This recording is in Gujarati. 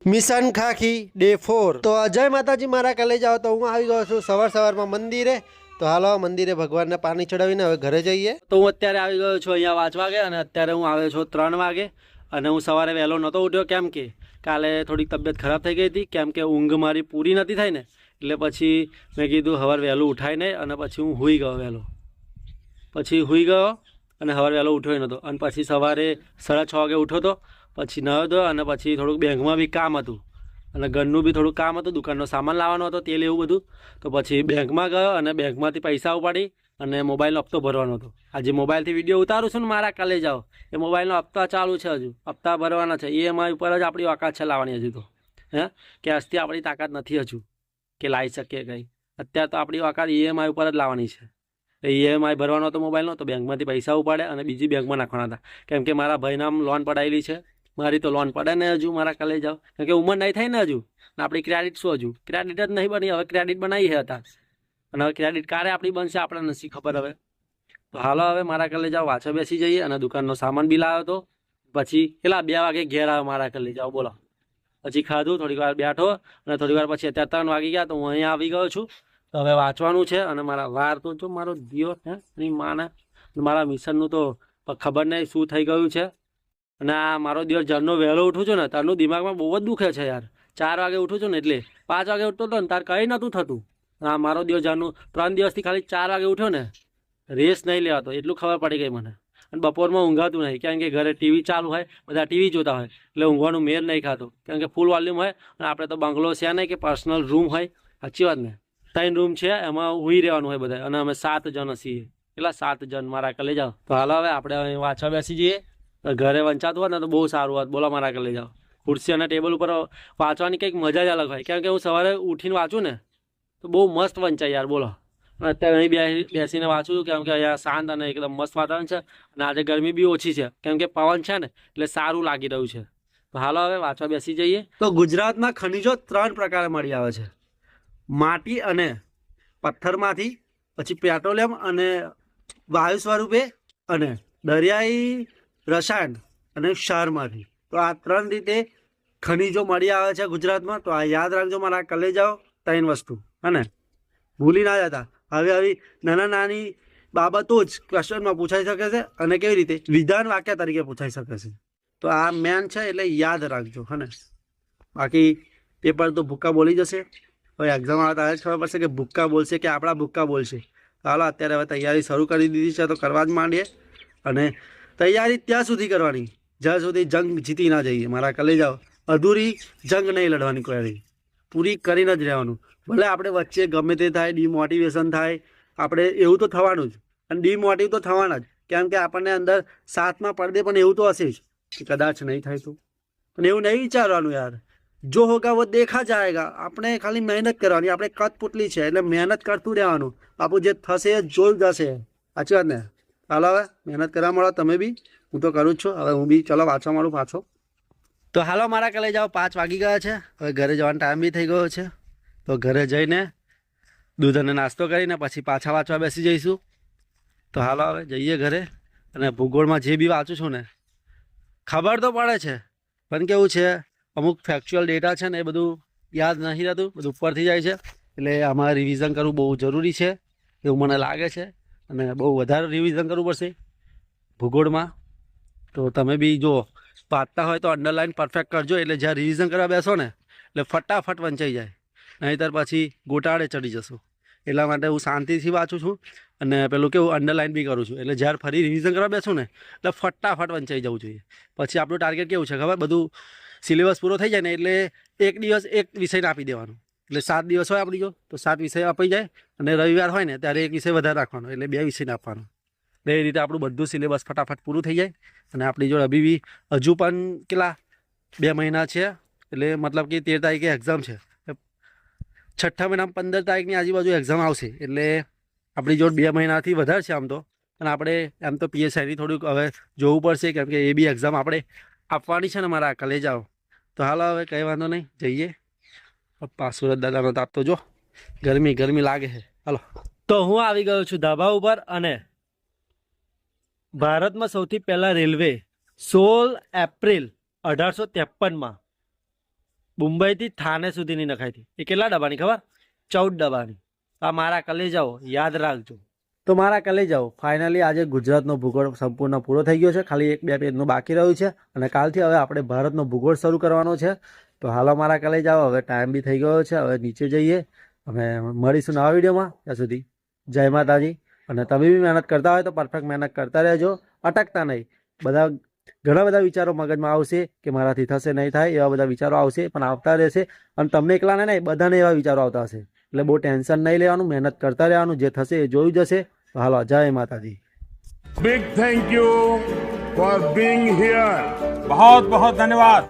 મિશન ખાખી ડે 4 તો જય માતાજી મારા કલેજાઓ તો હું આવી ગયો છું સવારમાં મંદિરે તો હાલો મંદિરે ભગવાનને પાણી ચડાવીને હવે ઘરે જઈએ તો હું અત્યારે આવી ગયો છું અહીંયા 5 વાગે અને અત્યારે હું આવ્યો છું 3 વાગે અને હું સવારે વહેલો નહોતો ઉઠ્યો કેમ કે કાલે થોડીક તબિયત ખરાબ થઈ ગઈ હતી કેમ કે ઊંઘ મારી પૂરી નથી થઈ ને એટલે પછી મેં કીધું સવારે વહેલું ઉઠાય નહીં અને પછી હું સૂઈ ગયો વહેલો પછી સૂઈ ગયો અને સવારે વહેલો ઉઠ્યો નહોતો અને પછી સવારે 6:30 વાગે ઉઠ્યો તો પછી નહાયો તો અને પછી થોડુંક બેંકમાં બી કામ હતું અને ઘરનું બી થોડુંક કામ હતું દુકાનનો સામાન લાવવાનો હતો તેલ એવું બધું તો પછી બેંકમાં ગયો અને બેંકમાંથી પૈસા ઉપાડી અને મોબાઈલનો હપ્તો ભરવાનો હતો આજે મોબાઈલથી વિડીયો ઉતારું છું ને મારા કાલે જાઓ એ મોબાઈલનો હપ્તા ચાલુ છે હજુ હપ્તા ભરવાના છે EMI ઉપર જ આપણી ઓકાત છે લાવવાની હજુ તો હે કેશથી આપણી તાકાત નથી હજુ કે લાવી શકીએ કંઈ અત્યારે તો આપણી ઓકાત EMI ઉપર જ લાવવાની છે EMI ભરવાનો હતો મોબાઈલનો તો બેંકમાંથી પૈસા ઉપાડે અને બીજી બેંકમાં નાખવાના હતા કેમ કે મારા ભાઈનામ લોન પડાયેલી છે મારી તો લોન પડે ને હજુ મારા કાલે જાઓ કેમ કે ઉંમર નહીં થાય ને હજુ ને આપણી ક્રેડિટ શું હજુ ક્રેડિટ જ નહીં બની હવે ક્રેડિટ બનાવી છે હતા અને હવે ક્રેડિટ ક્યારે આપણી બનશે આપણે નથી ખબર હવે તો હાલો હવે મારા કાલે જાઓ વાંચો બેસી જઈએ અને દુકાનનો સામાન બી લાવ્યો હતો પછી કેટલા 2 વાગે ઘેર આવ્યો મારા કાલે જાઓ બોલો પછી ખાધું થોડીક વાર બેઠો અને થોડી વાર પછી અત્યારે 3 વાગી ગયા તો હું અહીંયા આવી ગયો છું તો હવે વાંચવાનું છે અને મારા વાર તો જો મારો દિયો હે એની માને મારા મિશનનું તો ખબર નહીં શું થઈ ગયું છે અને આ મારો દિવસ જરનો વહેલો ઉઠું છું ને તારનું દિમાગમાં બહુ જ દુખે છે યાર 4 વાગે ઉઠું છું ને એટલે 5 વાગે ઉઠતો હતો ને તાર કંઈ નહોતું થતું આ મારો દિવસ જરનું 3 દિવસથી ખાલી 4 વાગે ઉઠ્યો ને રેસ નહીં લેવાતો એટલું ખબર પડી ગઈ મને અને બપોરમાં ઊંઘાતું નહીં કારણ કે ઘરે ટીવી ચાલુ હોય બધા ટીવી જોતા હોય એટલે ઊંઘવાનું મેર નહીં ખાતું કારણ કે ફૂલ વોલ્યુમ હોય અને આપણે તો બંગલો છે નહીં કે પર્સનલ રૂમ હોય સાચી વાત ને 3 રૂમ છે એમાં ઊઈ રહેવાનું હોય બધા અને અમે 7 જણ છીએ એટલા 7 જણ મારા કલે જાઓ તો હાલો હવે આપણે વાંચવા બેસી જઈએ ઘરે વંચાતું હોય ને તો બહુ સારું હોત બોલો મારા કલે જાઓ ખુરશી અને ટેબલ ઉપર વાંચવાની કંઈક મજા જ અલગ હોય કેમ કે હું સવારે ઉઠીને વાંચું ને તો બહુ મસ્ત વંચાય યાર બોલો અને અત્યારે અહીં બેસીને વાંચું છું કેમ કે અહીંયા શાંત અને એકદમ મસ્ત વાતાવરણ છે અને આજે ગરમી બી ઓછી છે કેમ કે પવન છે ને એટલે સારું લાગી રહ્યું છે તો હાલો હવે વાંચવા બેસી જઈએ તો ગુજરાતમાં ખનિજો 3 પ્રકારે મળી આવે છે માટી અને પથ્થરમાંથી પછી પેટ્રોલિયમ અને વાયુ સ્વરૂપે અને દરિયાઈ રસાયણ અને ક્ષારમાંથી તો આ 3 રીતે ખનિજો મળી આવે છે ગુજરાતમાં તો આ યાદ રાખજો મારા કલેજાઓ 3 વસ્તુ અને ભૂલી ના જતા હવે આવી નાની બાબતો જ ક્વેશ્ચનમાં પૂછાઈ શકે છે અને કેવી રીતે વિધાન વાક્ય તરીકે પૂછાઈ શકે છે તો આ મેન છે એટલે યાદ રાખજો હને બાકી પેપર તો ભૂક્કા બોલી જશે હવે એક્ઝામ આવે ત્યારે જ ખબર પડશે કે ભૂક્કા બોલશે કે આપણા ભૂક્કા બોલશે ચાલો અત્યારે હવે તૈયારી શરૂ કરી દીધી છે તો કરવા જ માંડીએ અને તૈયારી ત્યાં સુધી કરવાની જ્યાં સુધી જંગ જીતી ના જઈએ મારા કલેજાઓ અધૂરી જંગ નહીં લડવાની કોઈ પૂરી કરીને જ રહેવાનું ભલે આપણે વચ્ચે ગમે તે થાય ડિમોટિવેશન થાય આપણે એવું તો થવાનું જ અને ડિમોટિવ તો થવાના જ કેમ કે આપણને અંદર સાથમાં પડદે પણ એવું તો હશે જ કે કદાચ નહીં થાય તો પણ એવું નહીં વિચારવાનું યાર જો હોગા વો દેખા જાયગા આપણે ખાલી મહેનત કરવાની આપણે કઠપુતલી છે એટલે મહેનત કરતું રહેવાનું બાપુ જે થશે એ જોઈ જશે સાચી વાત ને ચાલો હવે મહેનત કરવા મળો તમે બી હું તો કરું જ છું હવે હું બી ચલો વાંચવા માંડું પાછો તો હાલો મારા કલે જાઓ 5 વાગી ગયા છે હવે ઘરે જવાનો ટાઈમ બી થઈ ગયો છે તો ઘરે જઈને દૂધ અને નાસ્તો કરીને પછી પાછા વાંચવા બેસી જઈશું તો હાલો હવે જઈએ ઘરે અને ભૂગોળમાં જે બી વાંચું છું ને ખબર તો પડે છે પણ કેવું છે અમુક ફેક્ચ્યુઅલ ડેટા છે ને એ બધું યાદ નથી રહેતું બધું ઉપરથી જાય છે એટલે આમાં રિવિઝન કરવું બહુ જરૂરી છે એવું મને લાગે છે અને બહુ વધારે રિવિઝન કરવું પડશે ભૂગોળમાં તો તમે બી જો વાંચતા હોય તો અંડરલાઈન પરફેક્ટ કરજો એટલે જ્યાં રિવિઝન કરવા બેસો ને એટલે ફટાફટ વંચાઈ જાય નહીંતર પછી ગોટાળે ચડી જશું એટલા માટે હું શાંતિથી વાંચું છું અને પેલું કેવું અંડરલાઈન બી કરું છું એટલે જ્યારે ફરી રિવિઝન કરવા બેસું ને એટલે ફટાફટ વંચાઈ જવું જોઈએ પછી આપણું ટાર્ગેટ કેવું છે ખબર બધું સિલેબસ પૂરો થઈ જાય ને એટલે એક દિવસ એક વિષયને આપી દેવાનું એટલે 7 દિવસ હોય આપણી જો તો 7 વિષય અપાઈ જાય અને રવિવાર હોય ને ત્યારે એક વિષય વધારે રાખવાનો એટલે 2 વિષયને આપવાનો એટલે એ રીતે આપણું બધું સિલેબસ ફટાફટ પૂરું થઈ જાય અને આપણી જોડે બી હજુ પણ કેટલા 2 મહિના છે એટલે મતલબ કે 13 તારીખે એક્ઝામ છે 6ઠ્ઠા મહિનામાં 15 તારીખની આજુબાજુ એક્ઝામ આવશે એટલે આપણી જોડે 2 મહિનાથી વધારે છે આમ તો અને આપણે એમ તો PSIની થોડુંક હવે જોવું પડશે કેમ કે એ બી એક્ઝામ આપણે આપવાની છે ને મારા કલે જાઓ તો હાલો હવે કંઈ વાંધો નહીં જઈએ પપ્પા સુરત દાદાનો તાપ તો જો ગરમી લાગે છે હાલો તો હું આવી ગયો છું ધાબા ઉપર અને ભારતમાં સૌથી પહેલા રેલવે 16 એપ્રિલ 1853માં મુંબઈથી થાને સુધીની નખાઈ હતી. એ કેટલા ડબ્બાની ખબર? 14 ડબ્બાની. આ મારા કલેજાઓ યાદ રાખજો. તો મારા કલેજાઓ ફાઇનલી આજે ગુજરાતનો ભૂગોળ સંપૂર્ણ પૂરો થઈ ગયો છે. ખાલી 1-2 પેજનું બાકી રહ્યું છે અને કાલથી હવે આપણે ભારતનો ભૂગોળ શરૂ કરવાનો છે. તો હાલો મારા કલેજાઓ, હવે ટાઈમ બી થઈ ગયો છે, હવે નીચે જઈએ. અમે મળીશું નવા વિડીયોમાં. ત્યાં સુધી જય માતાજી. અને તમે બી મહેનત કરતા હોય તો પરફેક્ટ મહેનત કરતા રહેજો, અટકતા નહીં. ઘણા બધા વિચારો મગજમાં આવશે કે મારાથી થશે નહીં થાય, એવા બધા વિચારો આવશે, પણ આવતા રહેશે. અને તમને એકલાને નહીં, બધાને એવા વિચારો આવતા હશે. એટલે બહુ ટેન્શન નહીં લેવાનું, મહેનત કરતા રહેવાનું. જે થશે એ જોયું જશે. તો હાલો, જય માતાજી. Big thank you for being here. बहुत बहुत धन्यवाद.